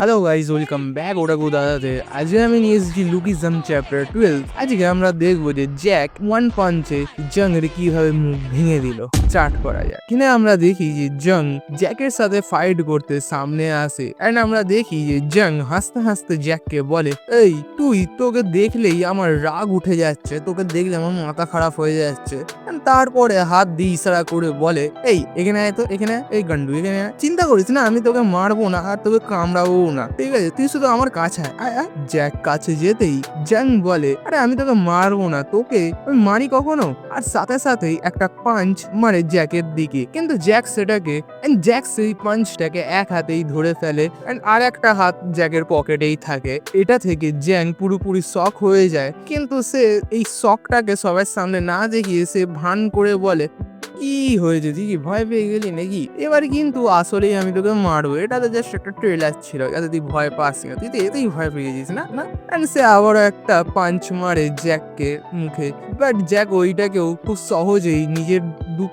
Hello guys, welcome back Otaku দাদাতে। আজকে আমি নিয়ে এসেছি লুকিজম চ্যাপ্টার 12। আজকে আমরা দেখবো যে জ্যাক ওয়ান পাঞ্চে জংয়ের কিভাবে মুখ ভেঙে দিল। স্টার্ট করা যায় কিনা। আমরা দেখি যে জং জ্যাকের সাথে ফাইট করতে সামনে আসে এন্ড আমরা দেখি যে জং হাসতে হাসতে জ্যাককে বলে, এই তোকে দেখলেই আমার রাগ উঠে যাচ্ছে, তোকে দেখলে আমার মাথা খারাপ হয়ে যাচ্ছে। And তারপরে হাত দিয়ে ইশারা করে বলে, এই এখানে আয় তো, এখানে আয়, এই গান্ডু এখানে আয়। চিন্তা করিস না, আমি তোকে মারবো না আর তোকে কামড়াবো না, ঠিক আছে? তুই শুধু আমার কাছে আয়, আয় আয়। জ্যাক কাছে যেতেই জ্যাং বলে, আরে আমি তোকে মারবো না, তোকে আমি মারি কখনো? আর সাথে সাথেই একটা পাঞ্চ মারে জ্যাকের দিকে, কিন্তু জ্যাক সেটাকে জ্যাক সেই পাঞ্চটাকে এক হাতেই ধরে ফেলে এন্ড আর একটা হাত জ্যাকের পকেটেই থাকে। এটা থেকে জ্যাং পুরোপুরি শক হয়ে যায়, কিন্তু সে এই শকটাকে সবার সামনে না দেখিয়ে সে ভান করে বলে, কি হয়েছে, তুই কি ভয় পেয়ে গেলি নাকি? এবার কিন্তু আসলেই আমি তোকে মারবো, এটা তো জাস্ট একটা ট্রেলার ছিল, যাতে তুই ভয় পাস না, তুই তো এতেই ভয় পেয়ে গেছিস না না। And সে আবারও একটা পাঞ্চ মারে জ্যাককে মুখে, বাট জ্যাক ওইটাকেও খুব সহজেই নিজের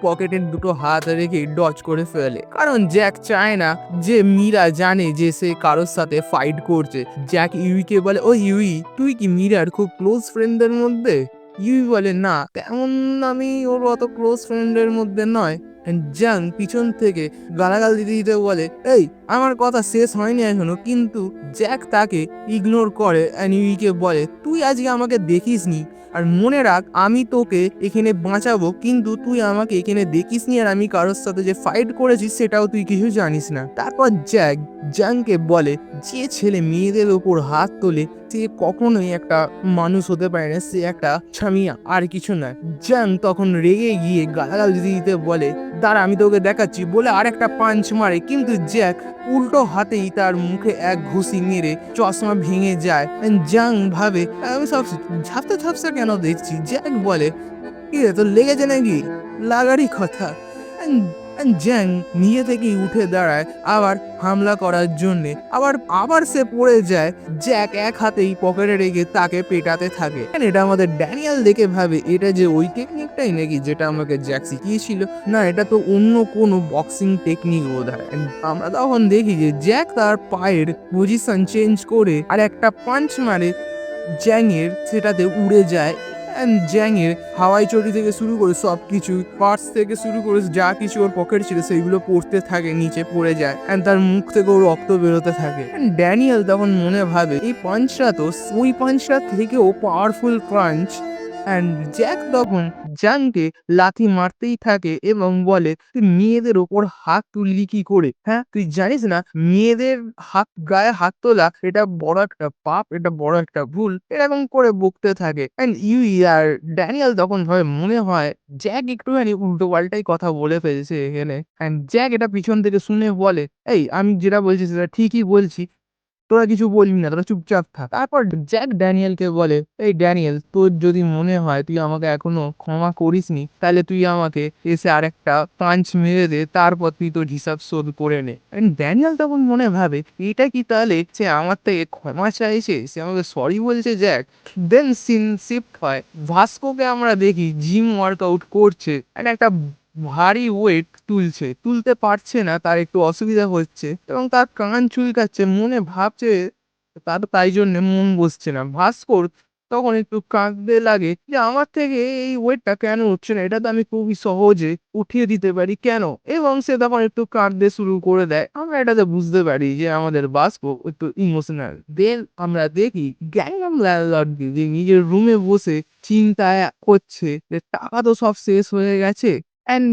পকেটের দুটো হাত রেখে ডজ করে ফেলে, কারণ জ্যাক চায় না যে মীরা জানে যে সে কারোর সাথে ফাইট করছে। জ্যাক ইউইকে বলে, ও ইউই, তুই কি মীরার খুব ক্লোজ ফ্রেন্ডদের মধ্যে? ইউই বলে, না তেমন, আমি ওর অত ক্লোজ ফ্রেন্ডের মধ্যে নয়। And জাং পিছন থেকে গালাগাল দিতে দিতে বলে, এই আমার কথা শেষ হয়নি এখনো। কিন্তু জ্যাক তাকে ইগনোর করে and ইউইকে বলে, তুই আজকে আমাকে দেখিসনি, আর মনে রাখ আমি তোকে এখানে বাঁচাবো, কিন্তু তুই আমাকে এখানে দেখিসনি আর আমি কারোর সাথে যে ফাইট করেছি সেটাও তুই কিছু জানিস না। তারপর জ্যাক জাংকে বলে, যে ছেলে মেয়েদের ওপর হাত তোলে সে কখনোই একটা মানুষ হতে পারে না, সে একটা ছামিয়া, আর কিছু নয়। জাং তখন রেগে গিয়ে গালাগাল দিতে দিতে বলে, দাঁড়া আমি তোকে দেখাচ্ছি বলে আর একটা পাঞ্চ মারে, কিন্তু জ্যাক উল্টো হাতেই তার মুখে এক ঘুষি মেরে চশমা ভেঙে যায়। And জাং ভাবে, আমি সব ঝাপসা ঝাপসা কেন দেখছি? জ্যাক বলে, কি রে তোর লেগেছে নাকি? লাগারই কথা। And জ্যাং নিজে থেকেই উঠে দাঁড়ায় আবার হামলা করার জন্যে, আবার আবার সে পড়ে যায়। জ্যাক এক হাতেই পকেটে রেখে তাকে পেটাতে থাকে। And এটা আমাদের ড্যানিয়েল দেখে ভাবে, এটা যে ওই টেকনিকটাই নাকি যেটা আমাকে জ্যাক শিখিয়েছিল, না এটা তো অন্য কোনো বক্সিং টেকনিক বোধহয়। And আমরা তখন দেখি যে জ্যাক তার পায়ের পজিশন চেঞ্জ করে আর একটা পাঞ্চ মারে জ্যাংয়ের, সেটাতে উড়ে যায়। অ্যান্ড জ্যাংয়ের হাওয়াই চটি থেকে শুরু করে সব কিছু পার্টস থেকে শুরু করে যা কিছু ওর পকেট ছিল সেইগুলো পড়তে থাকে, নিচে পড়ে যায় অ্যান্ড তার মুখ থেকেও রক্ত বেরোতে থাকে। অ্যান্ড ড্যানিয়েল তখন মনে ভাবে, এই পাঞ্চটা তো ওই পাঞ্চটা থেকেও পাওয়ারফুল পাঞ্চ। অ্যান্ড জ্যাক তখন জাংকে লাথি মারতেই থাকে এবং বলে, তুই মেয়েদের ওপর হাত তুললি কি করে? হ্যাঁ, তুই জানিস না মেয়েদের গায়ে হাত তোলা এটা বড় একটা পাপ, এটা বড় একটা ভুল, এরকম করে বকতে থাকে। এন্ড ইউই আর ড্যানিয়েল তখন ভাবে, মনে হয় জ্যাক একটুখানি উল্টো পাল্টাই কথা বলে ফেলছে এখানে। এন্ড জ্যাক এটা পিছন থেকে শুনে বলে, এই আমি যেটা বলছি সেটা ঠিকই বলছি, তোরা কিছু বলবি না, তোরা চুপচাপ থাক। তারপর জ্যাক ড্যানিয়েলকে বলে, এই ড্যানিয়েল, তোর যদি মনে হয় তুই আমাকে এখনো ক্ষমা করিসনি, তাহলে তুই আমাকে এসে আরেকটা পাঞ্চ মেরে দে, তারপর তুই তোর হিসাব শোধ করে নে। And ড্যানিয়েল তখন মনে ভাবে, এটা কি তাহলে সে আমার থেকে ক্ষমা চাইছে, সে আমাকে সরি বলছে জ্যাক? দেন সিন শিফট হয়, ভাস্কোকে আমরা দেখি জিম ওয়ার্কআউট করছে and একটা ভারী ওয়েট তুলতে পারছে না, তার একটু অসুবিধা হচ্ছে এবং তার কান চুলকাচ্ছে, মনে ভাবছে তার তাই জন্য মন বসছে না। ভাস্কর তখন একটু কাঁদতে লাগে যে আমার থেকে এই ওয়েটটা কেন উঠছে না, এটা তো আমি খুবই সহজে উঠিয়ে দিতে পারি, কেন? এবং সে তখন একটু কাঁদতে শুরু করে দেয়। আমরা এটাতে বুঝতে পারি যে আমাদের ভাস্কো একটু ইমোশনাল। দেন আমরা দেখি গ্যাংনাম ল্যান্ডলর্ডকে যে নিজের রুমে বসে চিন্তায় হচ্ছে যে টাকা তো সব শেষ হয়ে গেছে, অ্যান্ড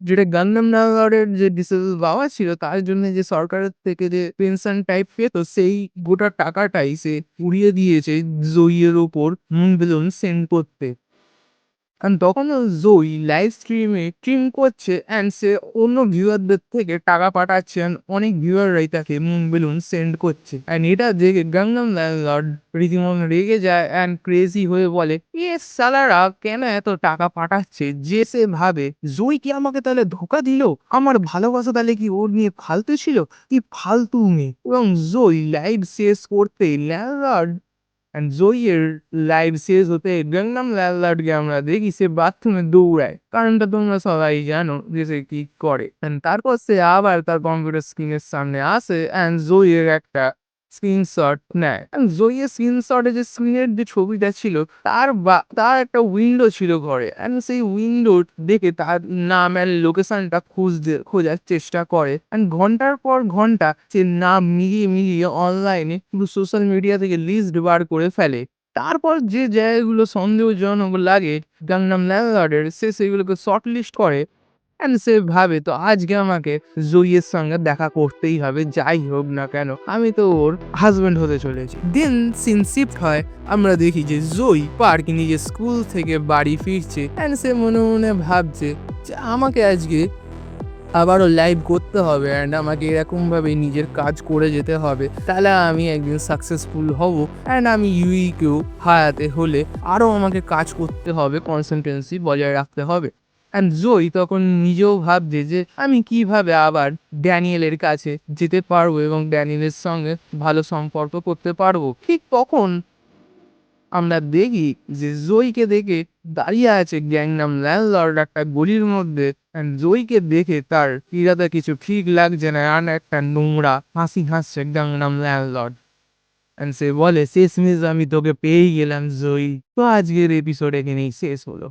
যেটা গান্দাম নাগারের যে ডিসেবল বাবা ছিল তার জন্য যে সরকারের থেকে যে পেনশন টাইপ পেতো, সেই গোটা টাকাটাই সে উড়িয়ে দিয়েছে জইয়ের ওপর মুন বেলুন সেন্ড করতে। অ্যান্ড তখনও জই লাইভ স্ট্রিম করছে অ্যান্ড সে অন্য ভিউয়ারদের থেকে টাকা পাঠাচ্ছে and অনেক ভিউয়াররাই তাকে মুন বেলুন সেন্ড করছে। অ্যান্ড এটা দেখে গাঙ্গাম ল্যান্ডলর্ড রীতিমতো রেগে যায় অ্যান্ড ক্রেজি হয়ে বলে, এ সালারা কেন এত টাকা পাঠাচ্ছে? যে সে ভাবে, জই কি আমাকে তাহলে ধোকা দিল? আমার ভালোবাসা তাহলে কি ওর নিয়ে ফালতু ছিল? কি ফালতু মেয়ে! এবং জই লাইভ শেষ করতে ল্যান্ডলর্ড অ্যান্ড জইয়ের লাইভ শেষ হতে গাংনাম ল্যান্ডলর্ডকে আমরা দেখি সে বাথরুমে দৌড়ায়, কারণটা তোমরা সবাই জানো যে সে কি করে। And তারপর সে আবার তার কম্পিউটার স্ক্রিনের সামনে আসে অ্যান্ড জইয়ের একটা স্ক্রিনশট নেয়। জয়ী স্ক্রিনশটে যে স্ক্রিনের যে ছবিটা ছিল তার একটা উইন্ডো ছিল ঘরে, অ্যান্ড সেই উইন্ডো দেখে তার নাম অ্যান্ড লোকেশনটা খোঁজার চেষ্টা করে, অ্যান্ড ঘন্টার পর ঘন্টা সে নাম মিলিয়ে মিলিয়ে অনলাইনে পুরো সোশ্যাল মিডিয়া থেকে লিস্ট বার করে ফেলে। তারপর যে জায়গাগুলো সন্দেহজনক লাগে গাংনাম ল্যান্ডলর্ডের, সে সেগুলোকে শর্ট লিস্ট করে, অ্যান্ড সে ভাবে তো আজকে আমাকে জয়ীর সঙ্গে দেখা করতেই হবে, যাই হোক না কেন আমি তো ওর হাজব্যান্ড হতে চলেছি। দেন সিন শিফট হয়, আমরা দেখি যে জয়ী পার্ক নিজের স্কুল থেকে বাড়ি ফিরছে, অ্যান্ড সে মনে মনে ভাবছে যে আমাকে আজকে আবারও লাইভ করতে হবে, অ্যান্ড আমাকে এরকমভাবে নিজের কাজ করে যেতে হবে, তাহলে আমি একদিন সাকসেসফুল হব, অ্যান্ড আমি ইউইকেও হারাতে হলে আরও আমাকে কাজ করতে হবে, কনসেন্ট্রেন্সি বজায় রাখতে হবে। অ্যান্ড জয়ী তখন নিজেও ভাবছে যে আমি কিভাবে আবার ড্যানিয়েলের কাছে যেতে পারবো এবং ড্যানিয়েলের সঙ্গে ভালো সম্পর্ক করতে পারবো। ঠিক তখন আমরা দেখি যে জয়ীকে দেখে দাঁড়িয়ে আছে গ্যাংনাম ল্যান্ডলর্ড একটা গলির মধ্যে, and জয়ীকে দেখে তার ইরাদা কিছু ঠিক লাগছে না, আর একটা নোংরা হাসি হাসছে গ্যাংনাম ল্যান্ডলর্ড, and সে বলে শেষমেশ আমি তোকে পেয়েই গেলাম জয়ী। তো আজকের এপিসোড এখানেই শেষ হলো।